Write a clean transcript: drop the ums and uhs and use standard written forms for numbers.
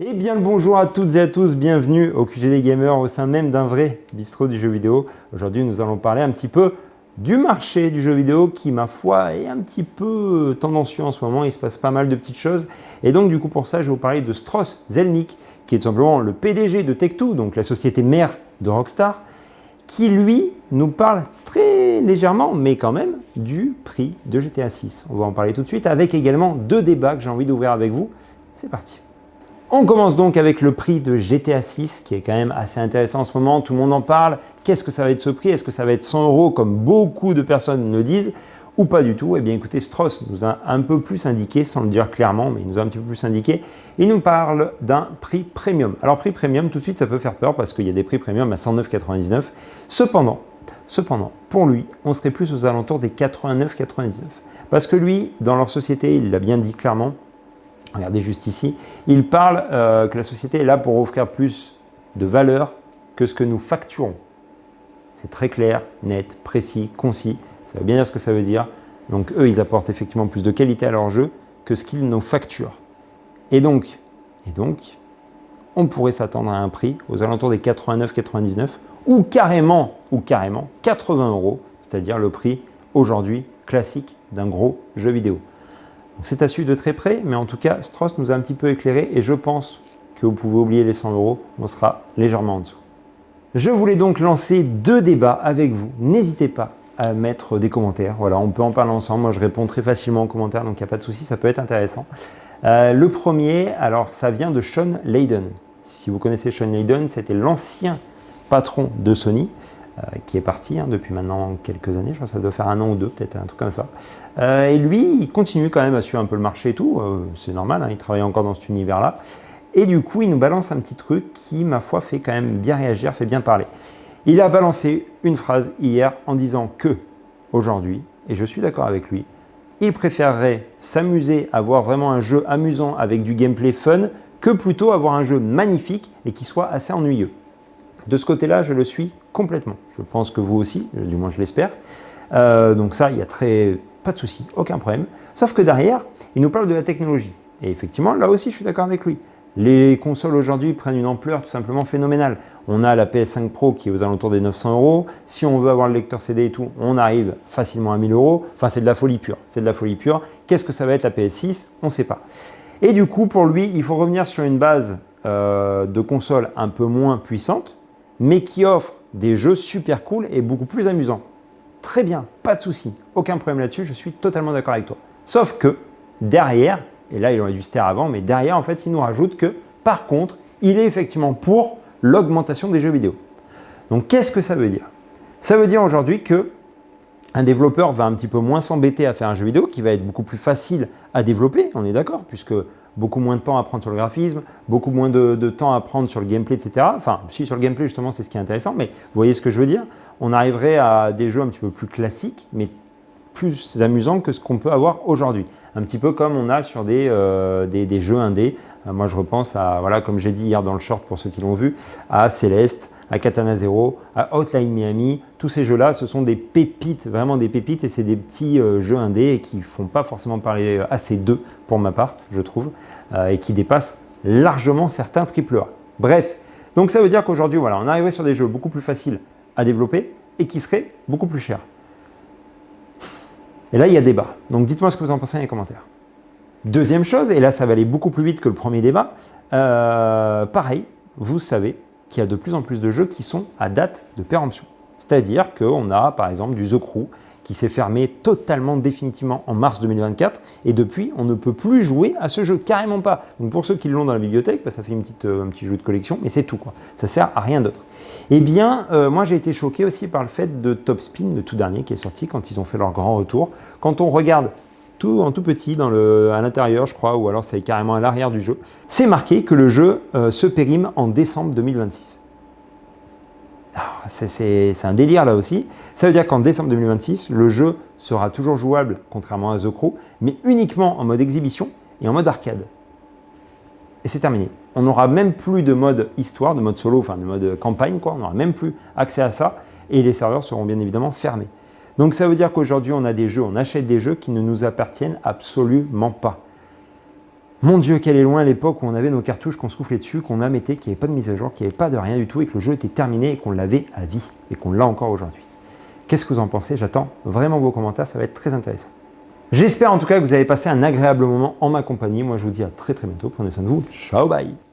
Et bien le bonjour à toutes et à tous, bienvenue au QG Gamer au sein même d'un vrai bistrot du jeu vidéo. Aujourd'hui nous allons parler un petit peu du marché du jeu vidéo qui ma foi est un petit peu tendancieux en ce moment, il se passe pas mal de petites choses. Et donc du coup pour ça je vais vous parler de Strauss Zelnick qui est tout simplement le PDG de Take-Two, donc la société mère de Rockstar, qui lui nous parle très légèrement mais quand même du prix de GTA 6. On va en parler tout de suite avec également deux débats que j'ai envie d'ouvrir avec vous. C'est parti. On commence donc avec le prix de GTA 6 qui est quand même assez intéressant en ce moment, tout le monde en parle. Qu'est-ce que ça va être ce prix? Est-ce que ça va être 100 € comme beaucoup de personnes le disent ou pas du tout? Eh bien écoutez, Strauss nous a un peu plus indiqué, sans le dire clairement, mais il nous a un petit peu plus indiqué. Il nous parle d'un prix premium. Alors prix premium, tout de suite ça peut faire peur parce qu'il y a des prix premium à 109,99. Cependant, pour lui, on serait plus aux alentours des 89,99. Parce que lui, dans leur société, il l'a bien dit clairement, regardez juste ici, il parle que la société est là pour offrir plus de valeur que ce que nous facturons. C'est très clair, net, précis, concis, ça veut bien dire ce que ça veut dire. Donc eux, ils apportent effectivement plus de qualité à leur jeu que ce qu'ils nous facturent. Et donc, on pourrait s'attendre à un prix aux alentours des 89,99 ou carrément 80 €, c'est-à-dire le prix aujourd'hui classique d'un gros jeu vidéo. C'est à suivre de très près, mais en tout cas, Strauss nous a un petit peu éclairé et je pense que vous pouvez oublier les 100 €, on sera légèrement en dessous. Je voulais donc lancer deux débats avec vous. N'hésitez pas à mettre des commentaires. Voilà, on peut en parler ensemble. Moi, je réponds très facilement aux commentaires, donc il n'y a pas de souci, ça peut être intéressant. Le premier, alors ça vient de Shawn Layden. Si vous connaissez Shawn Layden, c'était l'ancien patron de Sony. Qui est parti depuis maintenant quelques années, je crois que ça doit faire 1 an ou 2, peut-être un truc comme ça. Et lui, il continue quand même à suivre un peu le marché et tout, c'est normal, il travaille encore dans cet univers-là. Et du coup, il nous balance un petit truc qui, ma foi, fait quand même bien réagir, fait bien parler. Il a balancé une phrase hier en disant que, aujourd'hui, et je suis d'accord avec lui, il préférerait s'amuser à voir vraiment un jeu amusant avec du gameplay fun que plutôt avoir un jeu magnifique et qui soit assez ennuyeux. De ce côté-là, je le suis complètement. Je pense que vous aussi, du moins je l'espère. Donc ça, il n'y a pas de souci, aucun problème. Sauf que derrière, il nous parle de la technologie. Et effectivement, là aussi, je suis d'accord avec lui. Les consoles aujourd'hui prennent une ampleur tout simplement phénoménale. On a la PS5 Pro qui est aux alentours des 900 €. Si on veut avoir le lecteur CD et tout, on arrive facilement à 1000 €. Enfin, c'est de la folie pure. C'est de la folie pure. Qu'est-ce que ça va être la PS6? On ne sait pas. Et du coup, pour lui, il faut revenir sur une base de console un peu moins puissante, mais qui offre des jeux super cool et beaucoup plus amusants. Très bien, pas de souci, aucun problème là-dessus, je suis totalement d'accord avec toi. Sauf que derrière, et là il aurait dû se taire avant, mais derrière en fait il nous rajoute que par contre, il est effectivement pour l'augmentation des jeux vidéo. Donc qu'est-ce que ça veut dire? Ça veut dire aujourd'hui que un développeur va un petit peu moins s'embêter à faire un jeu vidéo qui va être beaucoup plus facile à développer, on est d'accord, puisque beaucoup moins de temps à prendre sur le graphisme, beaucoup moins de temps à prendre sur le gameplay, etc. Enfin, si sur le gameplay justement c'est ce qui est intéressant, mais vous voyez ce que je veux dire? On arriverait à des jeux un petit peu plus classiques, mais plus amusants que ce qu'on peut avoir aujourd'hui. Un petit peu comme on a sur des jeux indés. Moi je repense à, voilà, comme j'ai dit hier dans le short pour ceux qui l'ont vu, à Celeste, à Katana Zero, à Hotline Miami. Tous ces jeux-là, ce sont des pépites, vraiment des pépites, et c'est des petits jeux indés qui ne font pas forcément parler assez d'eux, pour ma part, je trouve, et qui dépassent largement certains AAA. Bref, donc ça veut dire qu'aujourd'hui, voilà, on arriverait sur des jeux beaucoup plus faciles à développer et qui seraient beaucoup plus chers. Et là, il y a débat. Donc dites-moi ce que vous en pensez dans les commentaires. Deuxième chose, et là ça va aller beaucoup plus vite que le premier débat, pareil, vous savez qu'il y a de plus en plus de jeux qui sont à date de péremption. C'est-à-dire qu'on a par exemple du The Crew qui s'est fermé totalement définitivement en mars 2024 et depuis on ne peut plus jouer à ce jeu, carrément pas. Donc pour ceux qui l'ont dans la bibliothèque, ça fait un petit jeu de collection, mais c'est tout quoi. Ça sert à rien d'autre. Eh bien, moi j'ai été choqué aussi par le fait de Top Spin, le tout dernier qui est sorti quand ils ont fait leur grand retour. Quand on regarde tout en tout petit à l'intérieur, je crois, ou alors c'est carrément à l'arrière du jeu. C'est marqué que le jeu se périme en décembre 2026. C'est un délire là aussi. Ça veut dire qu'en décembre 2026, le jeu sera toujours jouable, contrairement à The Crew, mais uniquement en mode exhibition et en mode arcade. Et c'est terminé. On n'aura même plus de mode histoire, de mode solo, enfin de mode campagne, quoi. On n'aura même plus accès à ça. Et les serveurs seront bien évidemment fermés. Donc ça veut dire qu'aujourd'hui, on achète des jeux qui ne nous appartiennent absolument pas. Mon Dieu, quelle est loin l'époque où on avait nos cartouches qu'on soufflait dessus, qu'on mettait, qu'il n'y avait pas de mise à jour, qu'il n'y avait pas de rien du tout et que le jeu était terminé et qu'on l'avait à vie et qu'on l'a encore aujourd'hui. Qu'est-ce que vous en pensez? J'attends vraiment vos commentaires, ça va être très intéressant. J'espère en tout cas que vous avez passé un agréable moment en ma compagnie. Moi, je vous dis à très bientôt. Prenez soin de vous. Ciao, bye!